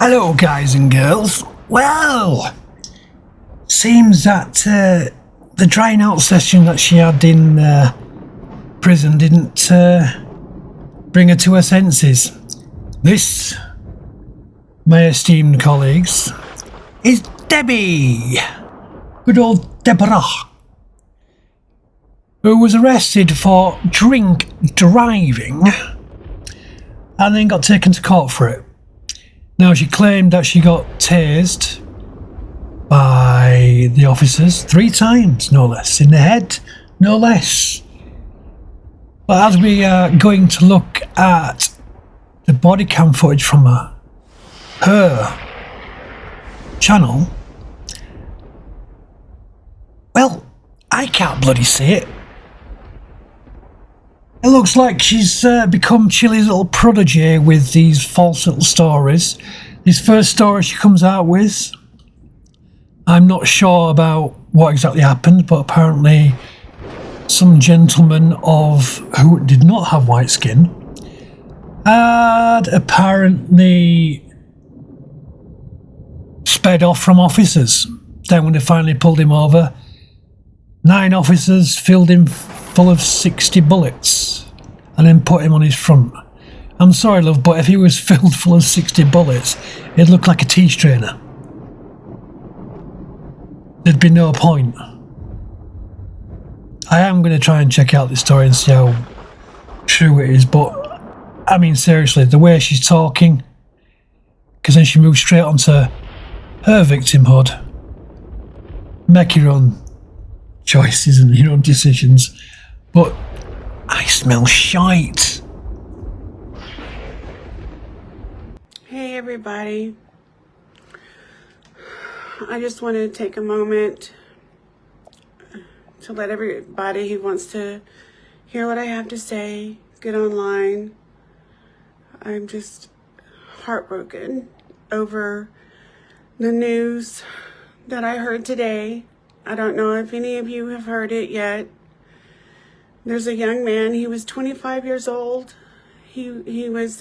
Hello, guys and girls. Well, seems that the drying out session that she had in prison didn't bring her to her senses. This, my esteemed colleagues, is Debbie. Good old Deborah, who was arrested for drink driving and then got taken to court for it. Now, she claimed that she got tased by the officers 3 times, no less, in the head, no less. But as we are going to look at the body cam footage from her channel, well, I can't bloody see it. It looks like she's become Chili's little prodigy with these false little stories. This first story she comes out with, I'm not sure about what exactly happened, but apparently some gentleman who did not have white skin had apparently sped off from officers. Then when they finally pulled him over, 9 officers filled him full of 60 bullets and then put him on his front. I'm sorry, love, but if he was filled full of 60 bullets, it'd look like a tea strainer. There'd be no point. I am going to try and check out this story and see how true it is, but I mean, seriously, the way she's talking, because then she moves straight onto her victimhood. Make your own choices and your own decisions, but I smell shite. Hey everybody, I just wanted to take a moment to let everybody who wants to hear what I have to say get online. I'm just heartbroken over the news that I heard today. I don't know if any of you have heard it yet. There's a young man, he was 25 years old. He was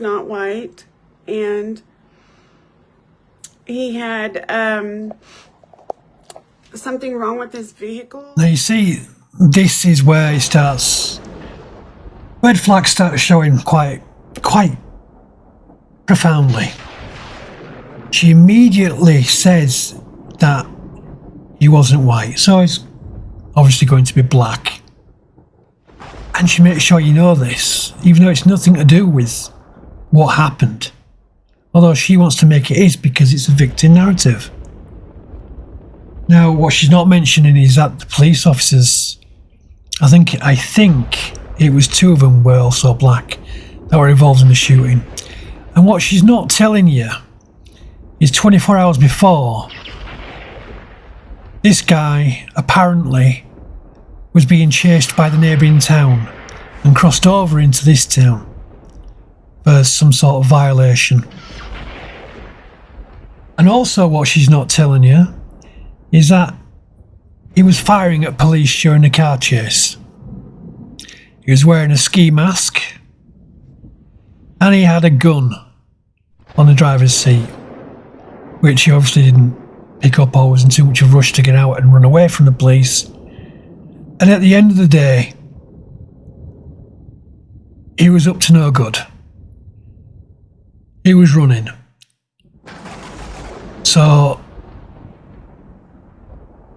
not white, and he had something wrong with his vehicle. Now you see, this is where he red flags start showing quite profoundly. She immediately says that he wasn't white, so he's obviously going to be black. And she makes sure you know this, even though it's nothing to do with what happened. Although she wants to make it is because it's a victim narrative. Now, what she's not mentioning is that the police officers, I think it was 2 of them were also black that were involved in the shooting. And what she's not telling you is 24 hours before, this guy apparently was being chased by the neighbouring town and crossed over into this town for some sort of violation. And also what she's not telling you is that he was firing at police during the car chase. He was wearing a ski mask and he had a gun on the driver's seat, which he obviously didn't pick up or was in too much of a rush to get out and run away from the police. And at the end of the day, he was up to no good. He was running. So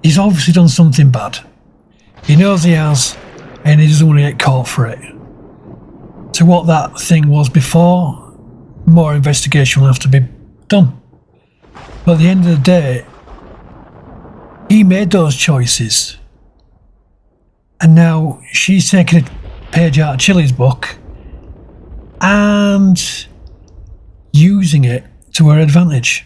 he's obviously done something bad. He knows he has, and he doesn't want to get caught for it. So what that thing was before, more investigation will have to be done. But at the end of the day, he made those choices. And now she's taking a page out of Chili's book and using it to her advantage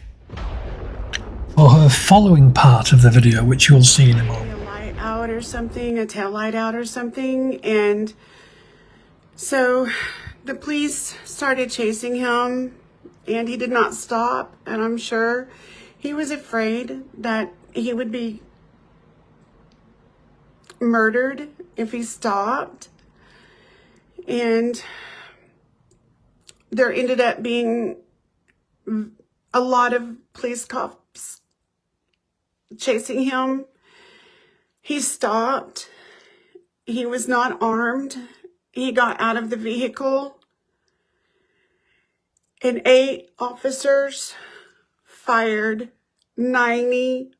for her following part of the video, which you'll see in a moment. A light out or something, a tail light out or something, and so the police started chasing him, and he did not stop, and I'm sure he was afraid that he would be murdered if he stopped. And there ended up being a lot of police cops chasing him. He stopped. He was not armed. He got out of the vehicle, and 8 officers fired 90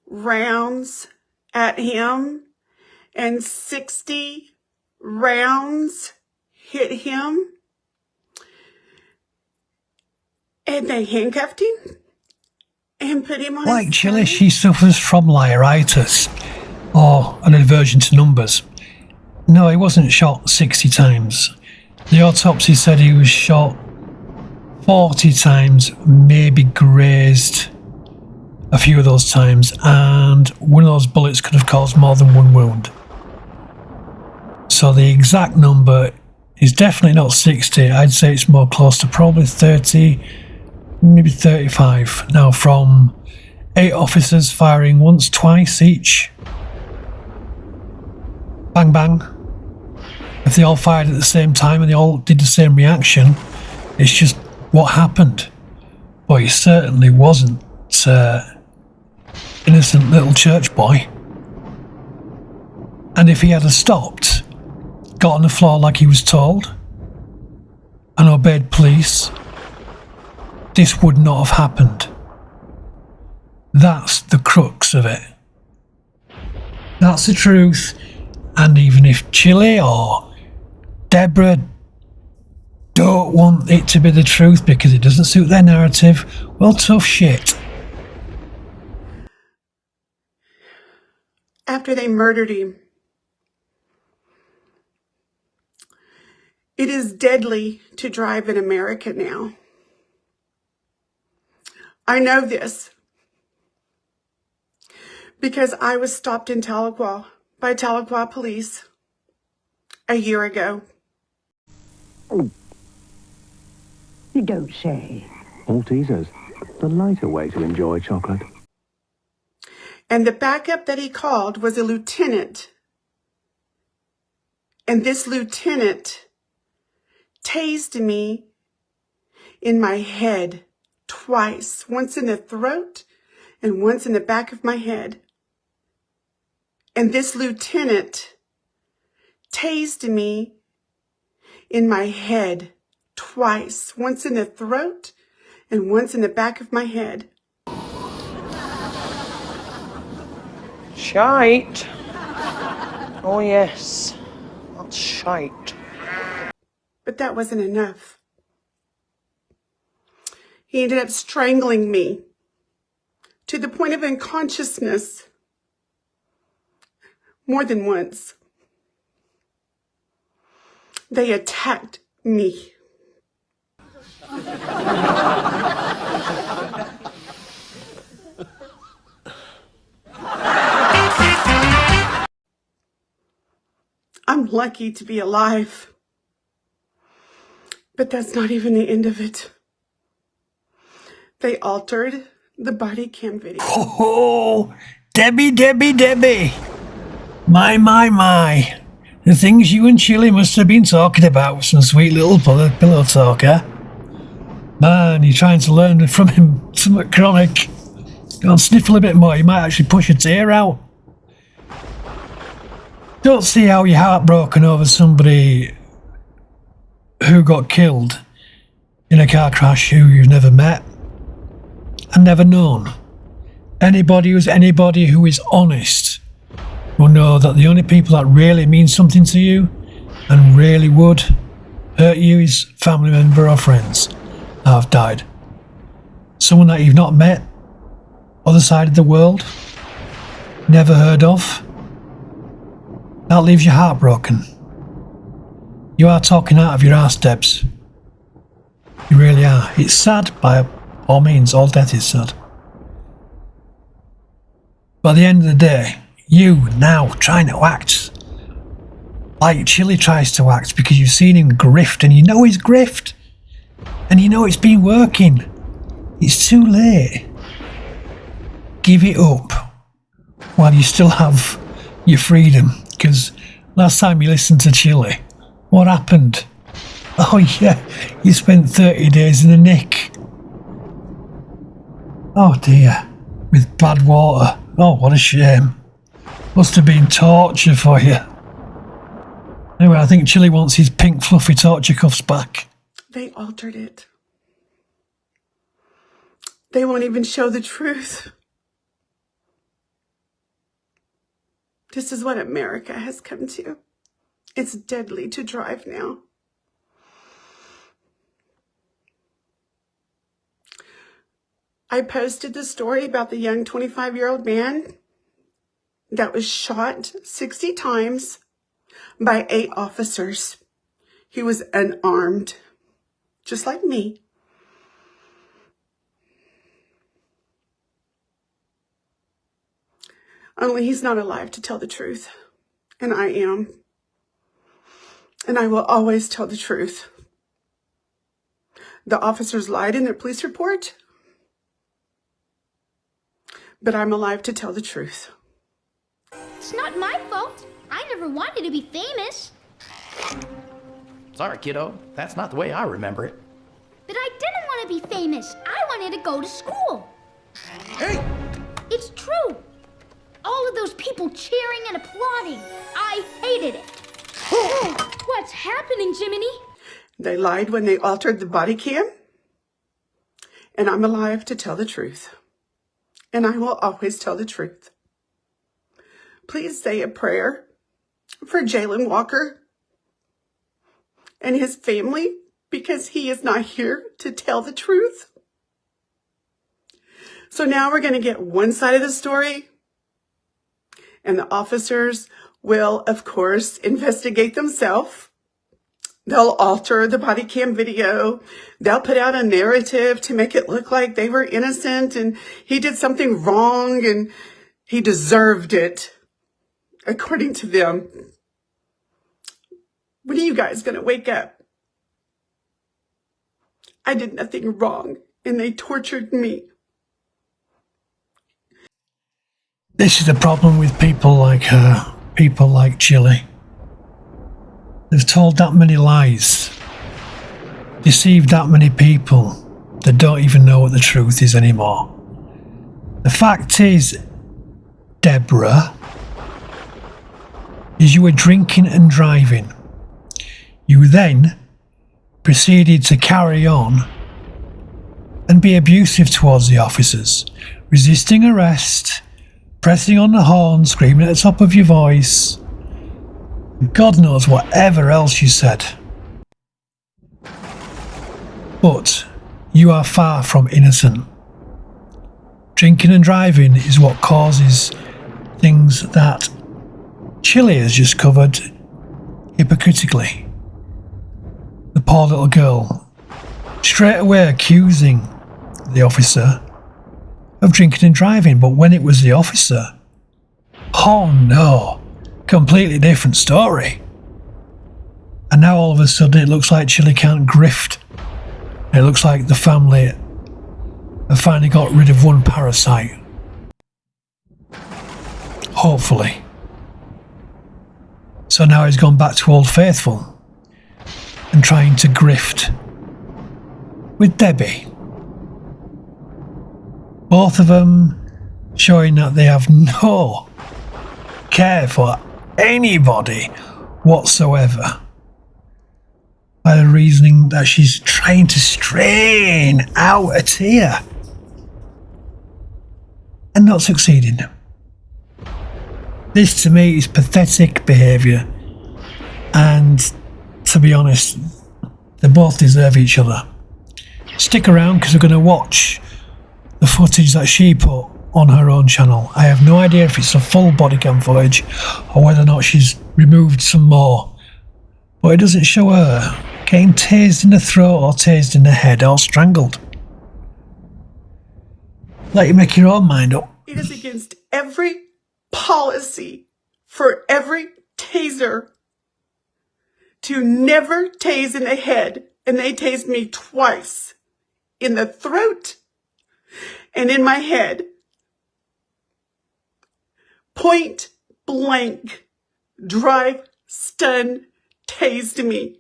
rounds at him, and 60 rounds hit him, and they handcuffed him and put him on Like his Chile, side. she suffers from lyritis, or an aversion to numbers. No, he wasn't shot 60 times. The autopsy said he was shot 40 times, maybe grazed a few of those times, and one of those bullets could have caused more than one wound. So the exact number is definitely not 60. I'd say it's more close to probably 30, maybe 35. Now, from 8 officers firing once, twice each, bang bang. If they all fired at the same time and they all did the same reaction, it's just what happened. But he certainly wasn't innocent little church boy. And if he had stopped, got on the floor like he was told, and obeyed police, this would not have happened. That's the crux of it. That's the truth. And even if Chile or Deborah don't want it to be the truth because it doesn't suit their narrative, well, tough shit. After they murdered him, it is deadly to drive in America now. I know this because I was stopped in Tahlequah by Tahlequah police a year ago. Oh, you don't say. Maltesers, the lighter way to enjoy chocolate. And the backup that he called was a lieutenant. And this lieutenant tased me in my head twice, once in the throat and once in the back of my head. And this lieutenant tased me in my head twice, once in the throat and once in the back of my head. Shite. Oh yes, that's shite. But that wasn't enough. He ended up strangling me to the point of unconsciousness more than once. They attacked me. I'm lucky to be alive. But that's not even the end of it. They altered the body cam video. Oh, Debbie, Debbie, Debbie. My. The things you and Chile must have been talking about with some sweet little pillow talker. Man, you're trying to learn from him something chronic. Go on, sniffle a bit more, you might actually push a tear out. Don't see how you're heartbroken over somebody who got killed in a car crash who you've never met and never known. Anybody who is honest will know that the only people that really mean something to you and really would hurt you is family member or friends that have died. Someone that you've not met, other side of the world, never heard of, that leaves you heartbroken. You are talking out of your ass, Debbs. You really are. It's sad, by all means. All death is sad. But at the end of the day, you now trying to act like Chile tries to act because you've seen him grift and you know he's grift and you know it's been working. It's too late. Give it up while you still have your freedom, because last time you listened to Chile, what happened? Oh yeah, you spent 30 days in a nick. Oh dear, with bad water. Oh, what a shame. Must have been torture for you. Anyway, I think Chili wants his pink fluffy torture cuffs back. They altered it. They won't even show the truth. This is what America has come to. It's deadly to drive now. I posted the story about the young 25-year-old man that was shot 60 times by 8 officers. He was unarmed, just like me. Only he's not alive to tell the truth, and I am. And I will always tell the truth. The officers lied in their police report, but I'm alive to tell the truth. It's not my fault. I never wanted to be famous. Sorry, kiddo. That's not the way I remember it. But I didn't want to be famous. I wanted to go to school. Hey! It's true. All of those people cheering and applauding. I hated it. What's happening, Jiminy? They lied when they altered the body cam, and I'm alive to tell the truth. And I will always tell the truth. Please say a prayer for Jalen Walker and his family, because he is not here to tell the truth. So now we're going to get one side of the story, and the officers will, of course, investigate themselves. They'll alter the body cam video. They'll put out a narrative to make it look like they were innocent and he did something wrong and he deserved it, according to them. When are you guys going to wake up? I did nothing wrong and they tortured me. This is the problem with people like her, people like Chili. They've told that many lies, deceived that many people that don't even know what the truth is anymore. The fact is, Deborah, is you were drinking and driving. You then proceeded to carry on and be abusive towards the officers, resisting arrest, pressing on the horn, screaming at the top of your voice. God knows whatever else you said. But you are far from innocent. Drinking and driving is what causes things that Chili has just covered hypocritically. The poor little girl straight away accusing the officer of drinking and driving, but when it was the officer, oh no, completely different story. And now all of a sudden it looks like Chili can't grift. It looks like the family have finally got rid of one parasite. Hopefully. So now he's gone back to Old Faithful and trying to grift with Debbie. Both of them showing that they have no care for anybody whatsoever, by the reasoning that she's trying to strain out a tear and not succeeding. This to me is pathetic behaviour, and to be honest, they both deserve each other. Stick around because we're going to watch the footage that she put on her own channel. I have no idea if it's a full body cam footage or whether or not she's removed some more, but it doesn't show her getting tased in the throat or tased in the head or strangled. Let you make your own mind up. It is against every policy for every taser to never tase in the head, and they tased me twice, in the throat and in my head. Point blank, drive, stun, tased me.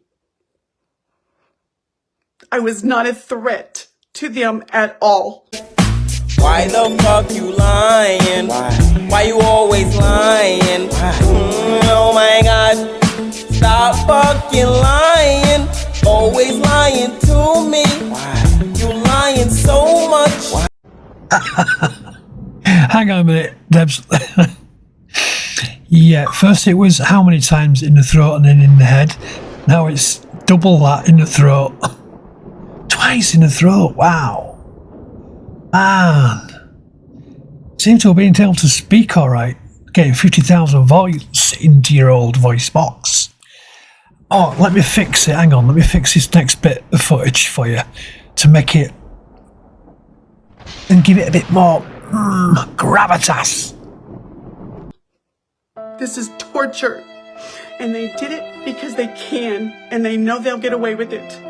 I was not a threat to them at all. Why the fuck you lying? Why you always lying? Oh my god. Stop fucking lying. Always lying to me. You lying so much. Hang on a minute, Debbs. Yeah, first it was how many times in the throat and then in the head. Now it's double that in the throat. Twice in the throat, wow. Man. Seem to have been able to speak alright. Getting 50,000 volts into your old voice box. Oh, let me fix it. Hang on, let me fix this next bit of footage for you to make it and give it a bit more gravitas. This is torture. And they did it because they can, and they know they'll get away with it.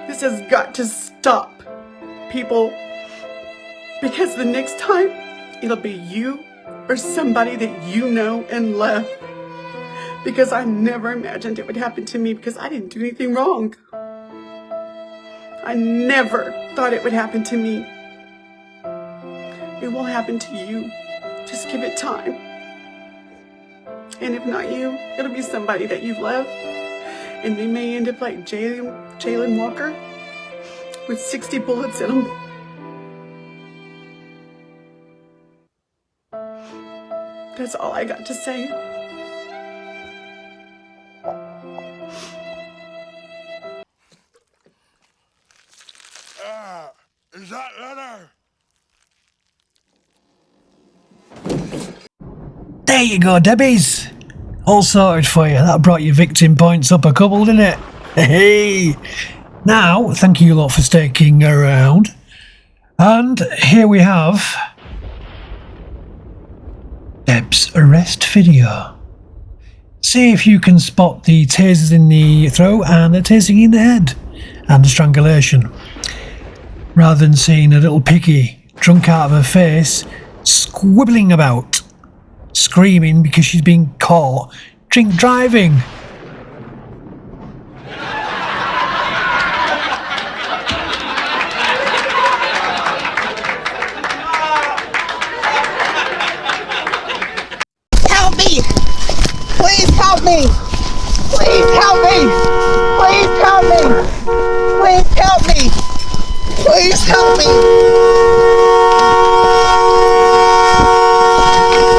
This has got to stop, people. Because the next time, it'll be you or somebody that you know and love. Because I never imagined it would happen to me because I didn't do anything wrong. I never thought it would happen to me. It will happen to you. Just give it time. And if not you, it'll be somebody that you love. And they may end up like Jalen Walker with 60 bullets in them. That's all I got to say. Is that letter? There you go, Debbie's. All sorted for you. That brought your victim points up a couple, didn't it? Hey! Now, thank you lot for sticking around. And here we have Debbs' arrest video. See if you can spot the tasers in the throat and the tasing in the head and the strangulation. Rather than seeing a little piggy drunk out of her face, squibbling about, screaming because she's been caught drink driving. Help me! Please help me! Please help me! Please help me! Please help me! Please help me!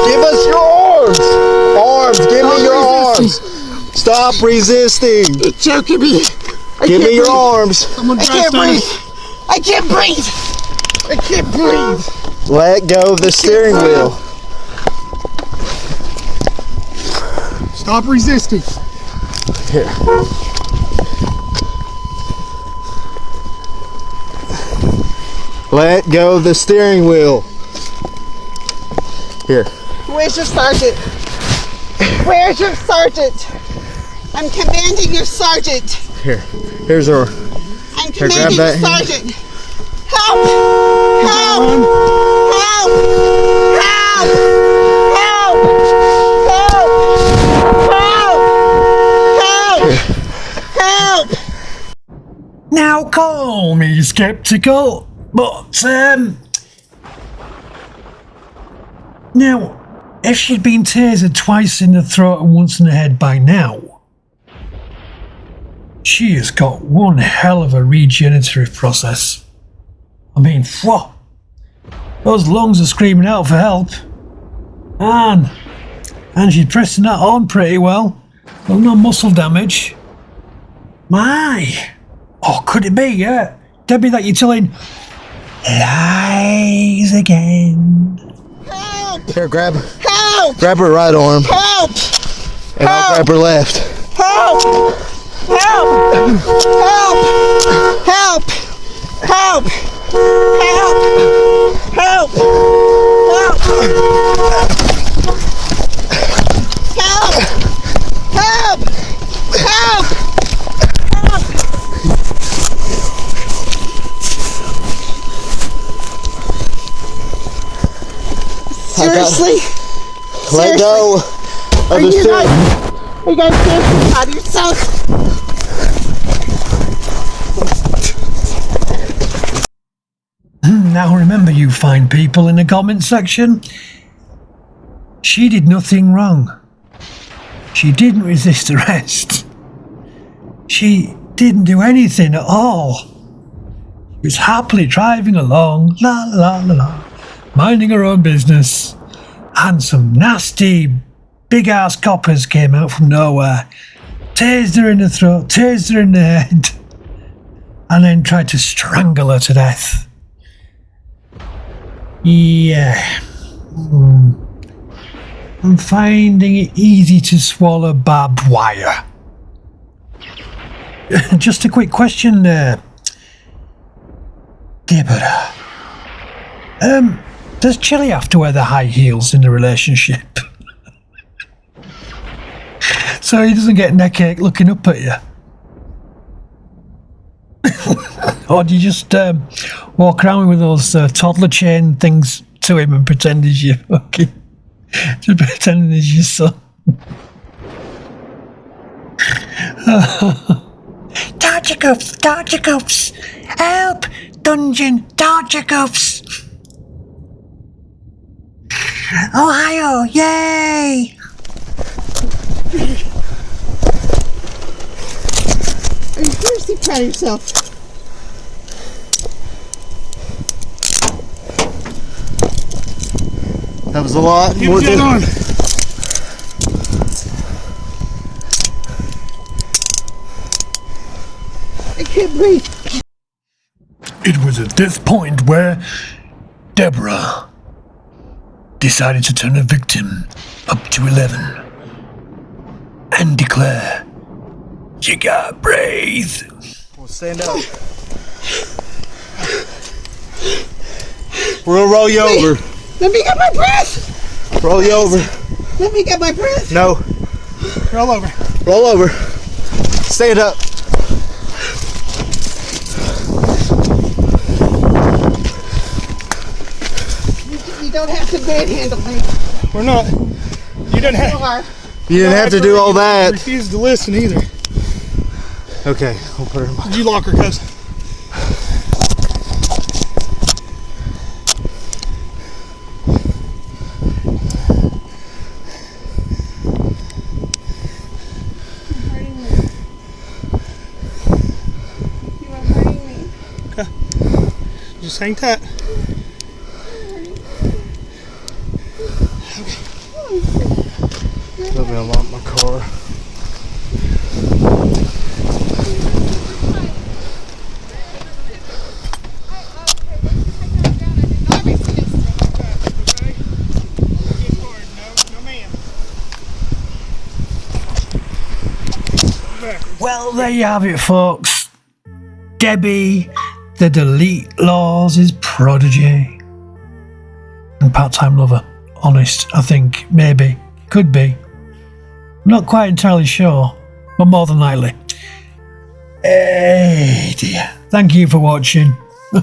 Give us your arms! Arms! Give me your arms! Stop resisting! It's choking me! Give me your arms! I can't breathe! I can't breathe! I can't breathe! Let go of the steering wheel. Stop resisting. Here. Let go of the steering wheel. Here. Where's your sergeant? Where's your sergeant? I'm commanding your sergeant. Here. Here's her. I'm Here, grab commanding your that hand. sergeant. Help! Help! Help! Help! Help! Help! Help! Help! Now call me skeptical, but now if she'd been tasered twice in the throat and once in the head by now, she has got one hell of a regenerative process. I mean, whoa, those lungs are screaming out for help, and she's pressing that on pretty well. Well, no muscle damage. My. Oh, could it be, yeah? Debbie, that you're telling lies again. Help! Here, grab her. Help! Grab her right arm. Help! And I'll grab her left. Help! Help! Help! Help! Help! Help! Help! Help! Help! Help! Help! Seriously? Let go of the steering. Are you guys serious about yourself? Now remember, you fine people in the comment section, she did nothing wrong. She didn't resist arrest. She didn't do anything at all. She was happily driving along, la la la la, minding her own business, and some nasty big ass coppers came out from nowhere, tased her in the throat, tased her in the head, and then tried to strangle her to death. Yeah. I'm finding it easy to swallow barbed wire. Just a quick question there. Deborah. Does Chili have to wear the high heels in the relationship? So he doesn't get neck ache looking up at you? Or do you just walk around with those toddler chain things to him and pretend he's your fucking... just pretending he's your son? Torture cuffs! Help! Dungeon, torture cuffs! Ohio, yay! Are you seriously proud of yourself? That was a lot more than... I can't breathe. It was at this point where Deborah decided to turn the victim up to 11 and declare, "You gotta breathe." Well, stand up. We're gonna roll you over. Let me get my breath. Roll you over. Let me get my breath. No. Roll over. Roll over. Stand up. You don't have to manhandle me. We're not. You didn't You have. are. You didn't have to do all You that. refused to listen either. Okay, we'll put her in my... Did you lock her cuffs? Just hang tight. Let me unlock my car. Well, there you have it, folks. Debbie, the delete Lawz' prodigy. And part-time lover. Honest, I think. Maybe. Could be. Not quite entirely sure. But more than likely. Hey dear. Thank you for watching. I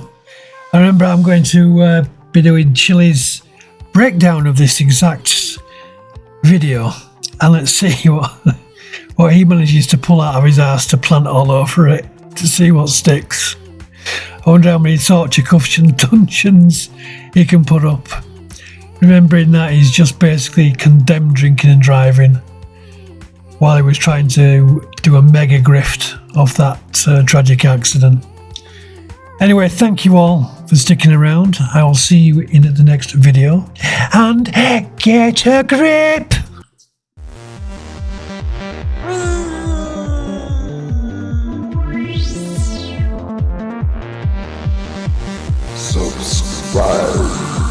remember I'm going to be doing Chili's breakdown of this exact video. And let's see what he manages to pull out of his ass to plant all over it. To see what sticks. I wonder how many torture cuffs and dungeons he can put up. Remembering that he's just basically condemned drinking and driving while he was trying to do a mega grift of that tragic accident. Anyway, thank you all for sticking around. I will see you in the next video. And get a grip! Subscribe.